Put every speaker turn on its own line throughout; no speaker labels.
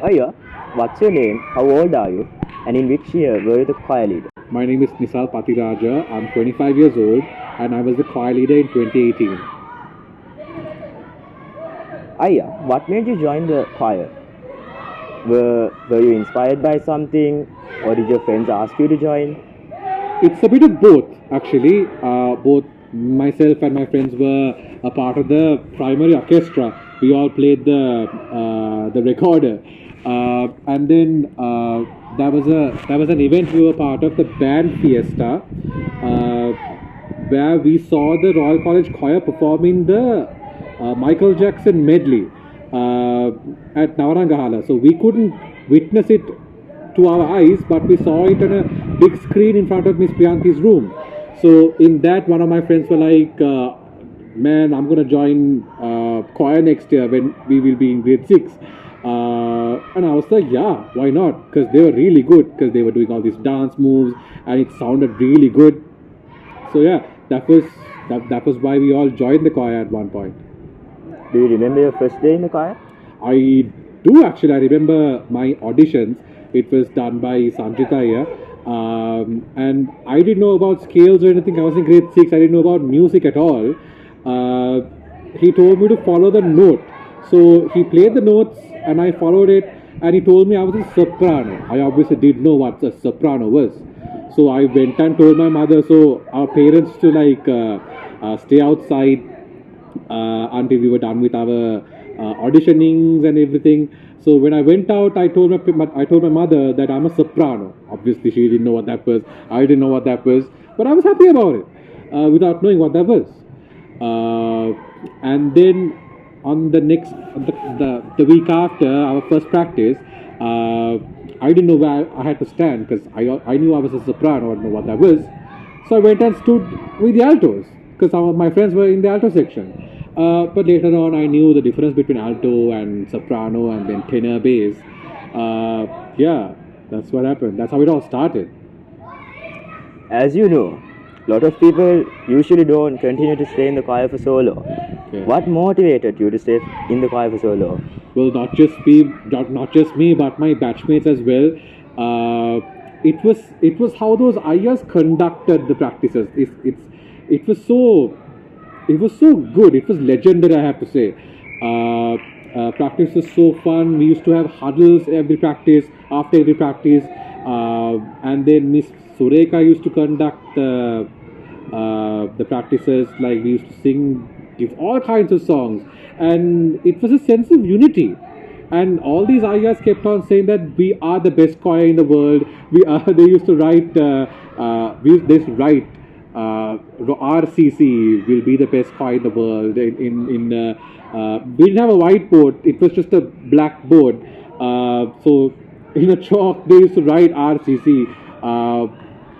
Oh yeah, what's your name? How old are you? And in which year were you the choir leader?
My name is Nisal Pathiraja. I'm 25 years old and I was the choir leader in 2018.
Oh yeah, what made you join the choir? Were you inspired by something, or did your friends ask you to join?
It's a bit of both, actually. Both myself and my friends were a part of the primary orchestra. We all played the recorder, and then there was an event we were part of, the band fiesta, uh, where we saw the Royal College Choir performing the Michael Jackson medley at Navarangahala. So we couldn't witness it to our eyes, but we saw it on a big screen in front of Miss Priyanti's room. So in that, one of my friends were like, "Man, I'm gonna join choir next year when we will be in grade 6." And I was like, "Yeah, why not?" Because they were really good. Because they were doing all these dance moves, and it sounded really good. So yeah, that was why we all joined the choir at one point.
Do you remember your first day in the choir?
I do actually. I remember my auditions. It was done by Sanjita here. And I didn't know about scales or anything. I was in grade 6. I didn't know about music at all. He told me to follow the note. So he played the notes and I followed it. And he told me I was a soprano. I obviously didn't know what a soprano was. So I went and told my mother. So our parents to stay outside until we were done with our auditionings and everything. So when I went out, I told my mother that I'm a soprano. Obviously, she didn't know what that was. I didn't know what that was, but I was happy about it without knowing what that was. And then on the week after our first practice, I didn't know where I had to stand because I knew I was a soprano. I didn't know what that was. So I went and stood with the altos because some of my friends were in the alto section. But later on, I knew the difference between alto and soprano and then tenor bass. Yeah, that's what happened. That's how it all started.
As you know, a lot of people usually don't continue to stay in the choir for so long.
Okay.
What motivated you to stay in the choir for so long?
Well, not just me, but my batchmates as well. It was how those ayahs conducted the practices. It was so good. It was legendary, I have to say. Practice was so fun. We used to have huddles after every practice, and then Miss Sureka used to conduct the practices. Like we used to give all kinds of songs, and it was a sense of unity. And all these ayahs kept on saying that we are the best choir in the world. We are. They used to write. They used to write. RCC will be the best choir in the world. We didn't have a whiteboard; it was just a blackboard. So in a chalk, they used to write RCC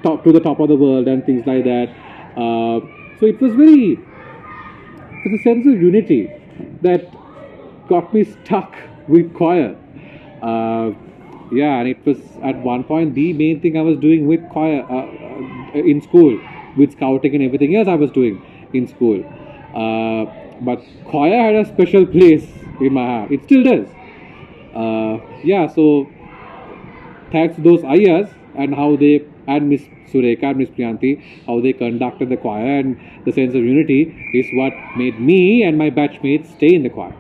to the top of the world and things like that. So it was a sense of unity that got me stuck with choir. Yeah, and it was at one point the main thing I was doing with choir in school, with scouting and everything else I was doing in school. But choir had a special place in my heart. It still does. Yeah, so thanks to those ayahs and Miss Sureka and Miss Priyanti, how they conducted the choir and the sense of unity is what made me and my batchmates stay in the choir.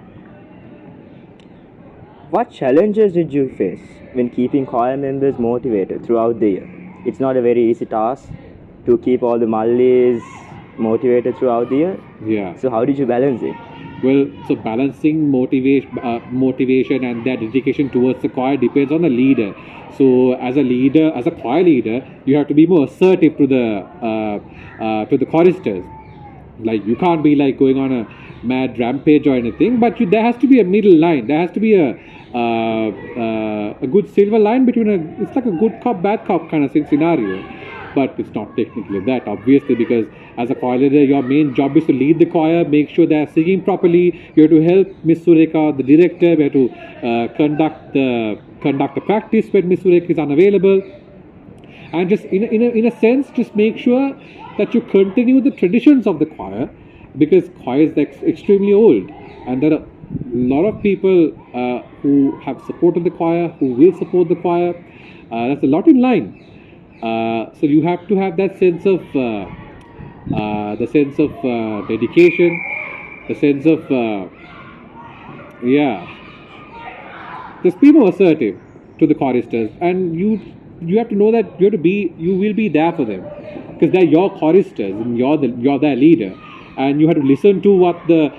What challenges did you face when keeping choir members motivated throughout the year? It's not a very easy task to keep all the Mallis motivated throughout the year.
Yeah.
So how did you balance it?
Well, so balancing motivation and their dedication towards the choir depends on the leader. So as a choir leader, you have to be more assertive to the choristers. Like you can't be like going on a mad rampage or anything, but there has to be a middle line. There has to be a good silver line between it's like a good cop, bad cop kind of scenario. But it's not technically that, obviously, because as a choir leader, your main job is to lead the choir, make sure they are singing properly. You have to help Miss Sureka, the director. We have to conduct the practice when Miss Sureka is unavailable, and just in a sense, just make sure that you continue the traditions of the choir, because choir is extremely old, and there are a lot of people who have supported the choir, who will support the choir. That's a lot in line. So you have to have that sense of dedication, the sense of yeah, just be more assertive to the choristers, and you have to know that you will be there for them because they're your choristers and you're their leader, and you have to listen to what the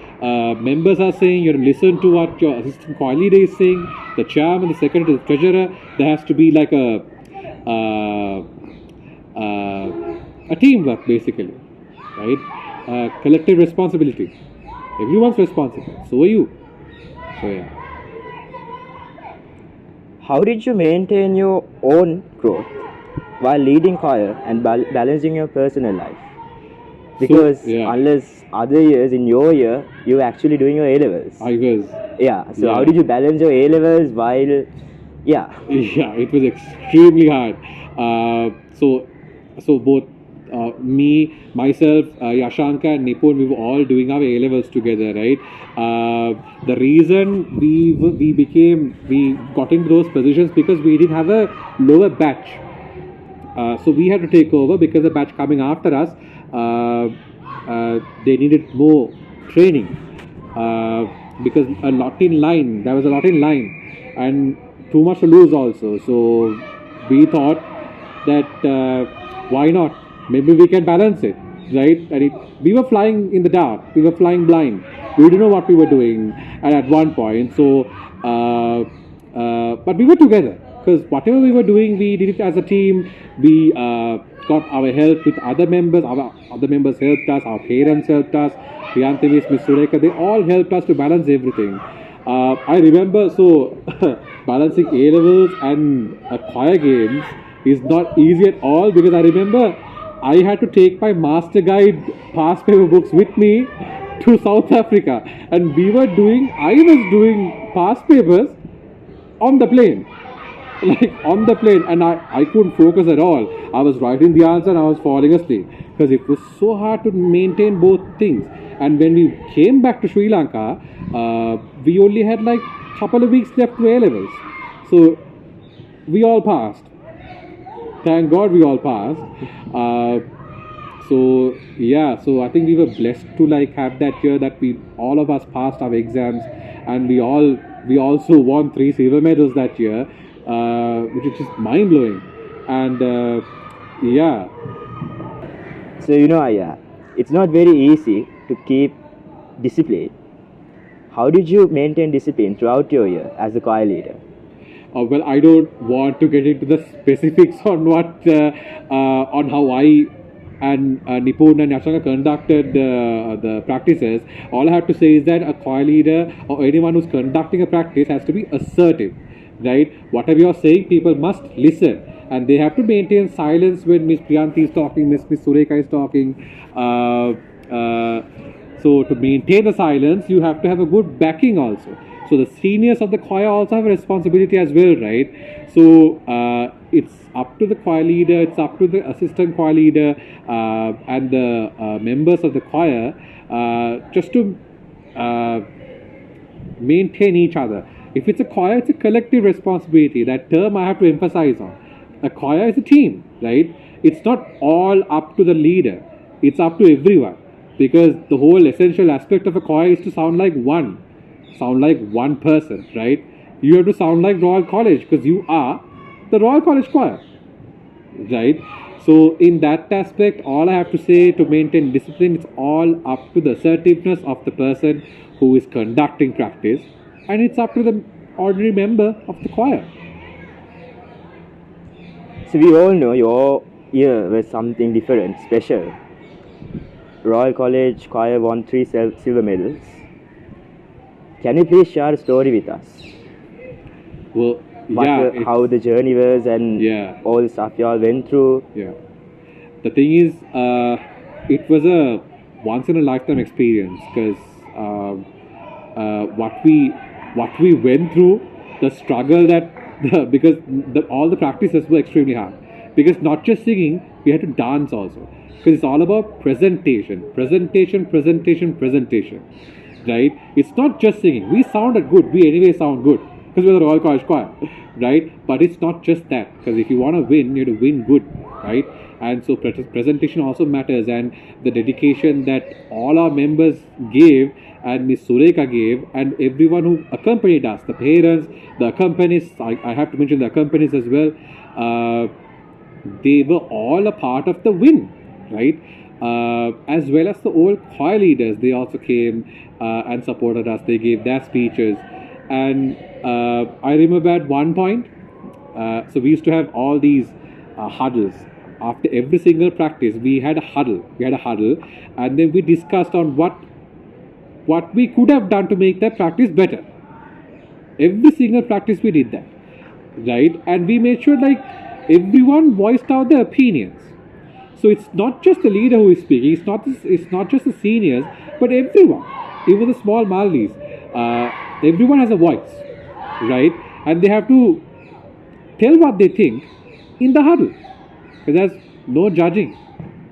members are saying. You have to listen to what your assistant choir leader is saying, the chairman, the secretary, the treasurer. There has to be like a teamwork basically, right? Collective responsibility. Everyone's responsible. So are you. So yeah.
How did you maintain your own growth while leading choir and balancing your personal life? Because unless other years, in your year, you were actually doing your A-levels.
I was.
Yeah, so how did you balance your A-levels while,
Yeah, it was extremely hard. So both myself, Yashanka and Nipun, we were all doing our A-levels together, right? The reason we got into those positions because we didn't have a lower batch. So we had to take over because the batch coming after us, they needed more training because there was a lot in line and too much to lose also. So we thought that why not? Maybe we can balance it, right? And we were flying in the dark. We were flying blind. We didn't know what we were doing at one point. So, but we were together because whatever we were doing, we did it as a team. We got our help with other members. Our other members helped us. Our parents helped us. Priyanti, Miss Sureka, they all helped us to balance everything. I remember, so balancing A-levels and choir games is not easy at all because I remember I had to take my master guide past paper books with me to South Africa, and I was doing past papers on the plane, and I couldn't focus at all. I was writing the answer and I was falling asleep because it was so hard to maintain both things. And when we came back to Sri Lanka, we only had like a couple of weeks left to A-levels. So we all passed. Thank God we all passed. So I think we were blessed to have that year that all of us passed our exams, and we also won 3 silver medals that year, which is just mind blowing. And
So it's not very easy to keep discipline. How did you maintain discipline throughout your year as a choir leader?
Well, I don't want to get into the specifics on on how I and Nipun and Yashanka conducted the practices. All I have to say is that a choir leader or anyone who's conducting a practice has to be assertive, right? Whatever you're saying, people must listen, and they have to maintain silence when Miss Priyanti is talking, Miss Sureka is talking. So to maintain the silence, you have to have a good backing also. So the seniors of the choir also have a responsibility as well, right? So it's up to the choir leader, it's up to the assistant choir leader and the members of the choir just to maintain each other. If it's a choir, it's a collective responsibility. That term I have to emphasize on. A choir is a team, right? It's not all up to the leader. It's up to everyone. Because the whole essential aspect of a choir is to sound like one person, right? You have to sound like Royal College because you are the Royal College Choir, right? So in that aspect, all I have to say to maintain discipline, it's all up to the assertiveness of the person who is conducting practice, and it's up to the ordinary member of the choir.
So we all know your year was something different, special. Royal College Choir won 3 silver medals. Can you please share a story with us?
Well,
how the journey was and all the stuff you all went through.
Yeah. The thing is, it was a once in a lifetime experience because what we went through, the struggle because all the practices were extremely hard. Because not just singing, we had to dance also. Because it's all about presentation, right? It's not just singing. We sounded good. We anyway sound good. because we're the Royal College Choir, right? But it's not just that, because if you want to win, you have to win good, right? And so presentation also matters, and the dedication that all our members gave, and Miss Sureka gave, and everyone who accompanied us, the parents, the accompanists, I have to mention the accompanists as well, they were all a part of the win, right? As well as the old choir leaders, they also came and supported us. They gave their speeches, and I remember at one point, so we used to have all these huddles. After every single practice, we had a huddle. And then we discussed on what we could have done to make that practice better. Every single practice we did that, right? And we made sure like everyone voiced out their opinions. So it's not just the leader who is speaking. It's not just the seniors, but everyone, even the small Malis. Everyone has a voice, right? And they have to tell what they think in the huddle, because there's no judging.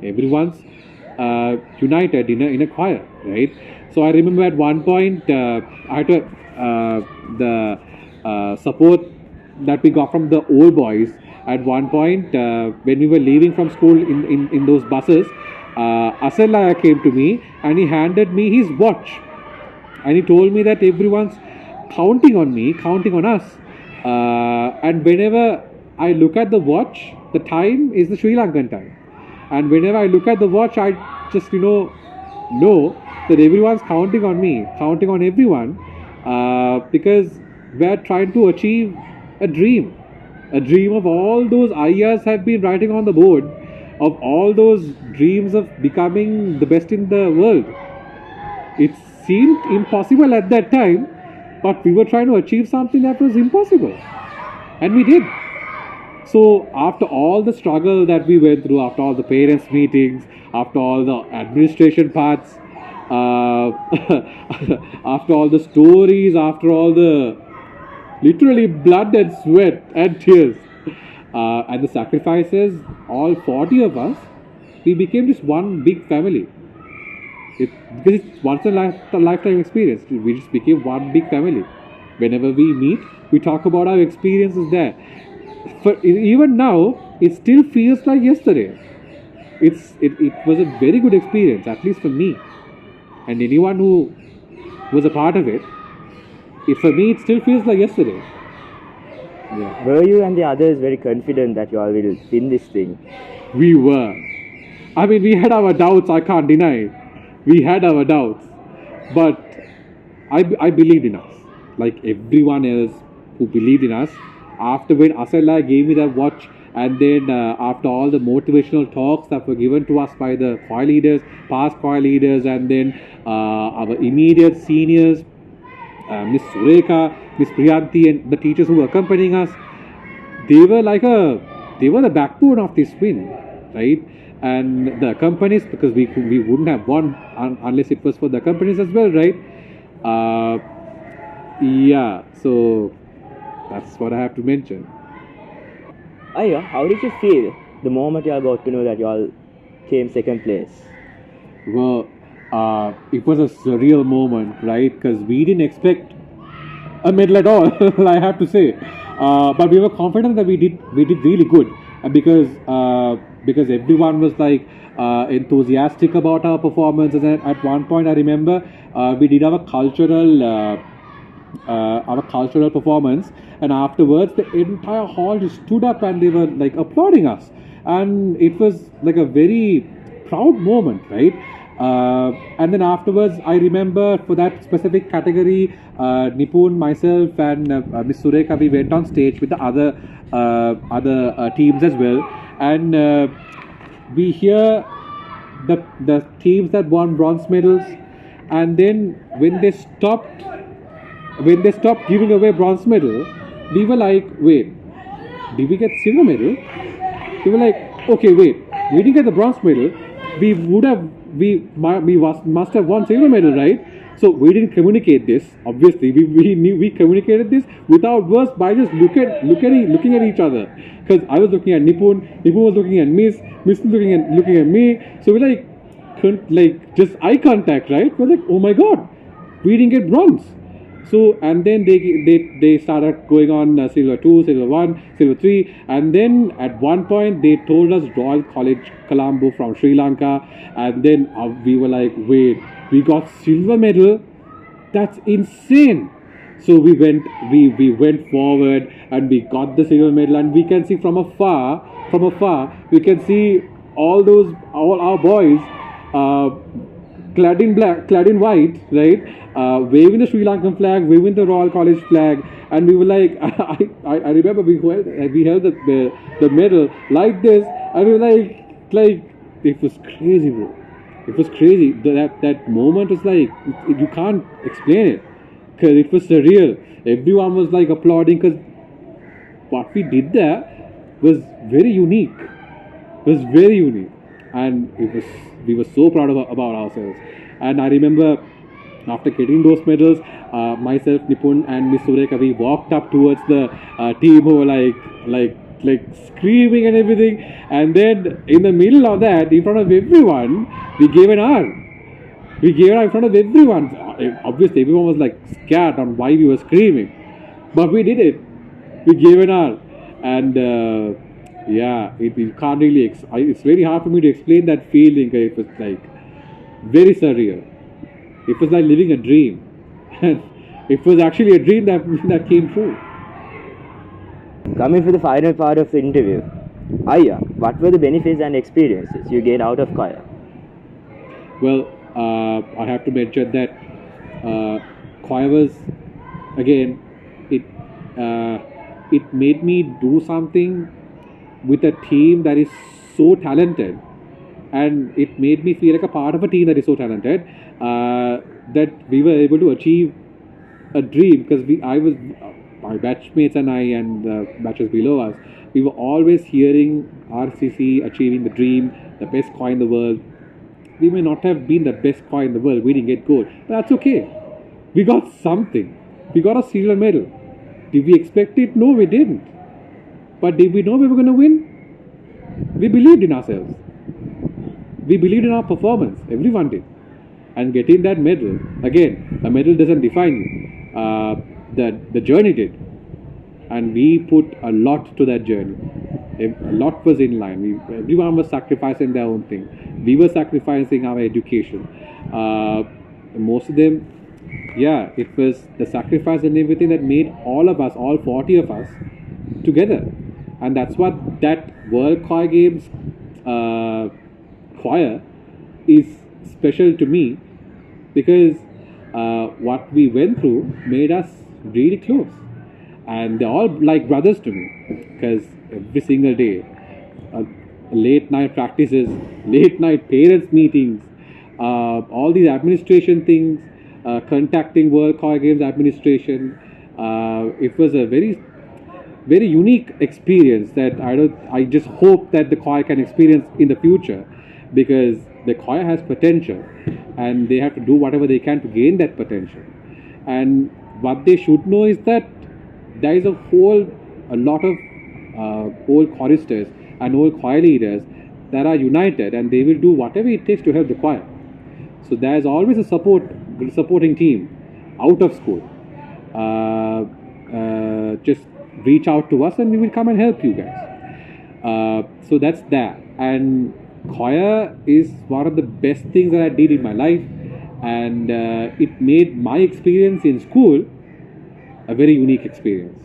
Everyone's united in a choir, right? So I remember at one point I had to the support that we got from the old boys. At one point, when we were leaving from school in those buses, Asella came to me and he handed me his watch. And he told me that everyone's counting on me, counting on us. And whenever I look at the watch, the time is the Sri Lankan time. And whenever I look at the watch, I just, know that everyone's counting on me, counting on everyone, because we're trying to achieve a dream of all those ayahs have been writing on the board, of all those dreams of becoming the best in the world. It seemed impossible at that time, but we were trying to achieve something that was impossible, and we did. So after all the struggle that we went through, after all the parents' meetings, after all the administration parts, after all the stories, after all the literally blood and sweat and tears, and the sacrifices, all 40 of us, we became just one big family. Because it's once in a lifetime experience. We just became one big family. Whenever we meet, we talk about our experiences there. But even now, it still feels like yesterday. It was a very good experience, at least for me. And anyone who was a part of it, for me, it still feels like yesterday.
Yeah. Were you and the others very confident that you all will win this thing?
We were. I mean, we had our doubts, I can't deny. We had our doubts. But I believed in us. Like everyone else who believed in us. After when Asella gave me that watch, and then after all the motivational talks that were given to us by the choir leaders, past choir leaders, and then our immediate seniors, Miss Sureka, Miss Priyanti, and the teachers who were accompanying us, they were the backbone of this win, right? And the accompanists, because we wouldn't have won unless it was for the accompanists as well, right? Yeah, so that's what I have to mention.
Aya, how did you feel the moment you all got to know that you all came second place?
Well, it was a surreal moment, right? Because we didn't expect a medal at all, I have to say. But we were confident that we did really good, because everyone was like enthusiastic about our performances. And at one point, I remember we did our cultural performance, and afterwards the entire hall just stood up and they were like applauding us, and it was like a very proud moment, right? And then afterwards, I remember for that specific category, Nipun, myself, and Miss Sureka, we went on stage with the other teams as well, and we hear the teams that won bronze medals, and then when they stopped giving away bronze medal, we were like, wait, did we get silver medal? We were like, okay, wait, we didn't get the bronze medal. We must have won silver medal, right? So we didn't communicate this. Obviously, we communicated this without words by just looking at each other. Because I was looking at Nipun was looking at Miss was looking at me. So we like just eye contact, right? We're like, oh my god, we didn't get bronze. So and then they started going on silver 2, silver 1, silver 3, and then at one point they told us Royal College Colombo from Sri Lanka, and then we were like, wait, we got silver medal, that's insane. So we went forward and we got the silver medal, and we can see from afar we can see all our boys clad in black, clad in white, right? Waving the Sri Lankan flag, waving the Royal College flag, and we were like, I remember we held the medal like this, and we were like it was crazy, bro. It was crazy. That moment was like you can't explain it because it was surreal. Everyone was like applauding because what we did there was very unique. It was very unique, and we were so proud about ourselves. And I remember after getting those medals, myself, Nipun, and Miss Sureka, we walked up towards the team who were like screaming and everything. And then in the middle of that, in front of everyone, we gave an R. We gave it in front of everyone. Obviously, everyone was like scared on why we were screaming, but we did it. We gave an R, and yeah, it can't really. It's very hard for me to explain that feeling. It was like very surreal. It was like living a dream, and it was actually a dream that came true.
Coming to the final part of the interview, Aya, what were the benefits and experiences you gained out of choir?
Well, I have to mention that choir was, again, it made me do something with a team that is so talented, and it made me feel like a part of a team that is so talented that we were able to achieve a dream, because my batchmates and I and the batches below us, we were always hearing RCC achieving the dream, the best choir in the world. We may not have been the best choir in the world, we didn't get gold, but that's okay. We got something. We got a silver medal. Did we expect it? No, we didn't. But did we know we were going to win? We believed in ourselves. We believed in our performance. Everyone did. And getting that medal, again, a medal doesn't define you. The journey did. And we put a lot to that journey. A lot was in line. Everyone was sacrificing their own thing. We were sacrificing our education. Most of them, yeah, it was the sacrifice and everything that made all of us, all 40 of us, together. And that's what that World Choir Games choir is special to me, because what we went through made us really close. And they're all like brothers to me, because every single day, late night practices, late night parents meetings, all these administration things, contacting World Choir Games administration, it was a very unique experience that I just hope that the choir can experience in the future, because the choir has potential and they have to do whatever they can to gain that potential. And what they should know is that there is a lot of old choristers and old choir leaders that are united, and they will do whatever it takes to help the choir. So there is always a supporting team out of school. Just reach out to us and we will come and help you guys. So that's that. And choir is one of the best things that I did in my life, and it made my experience in school a very unique experience.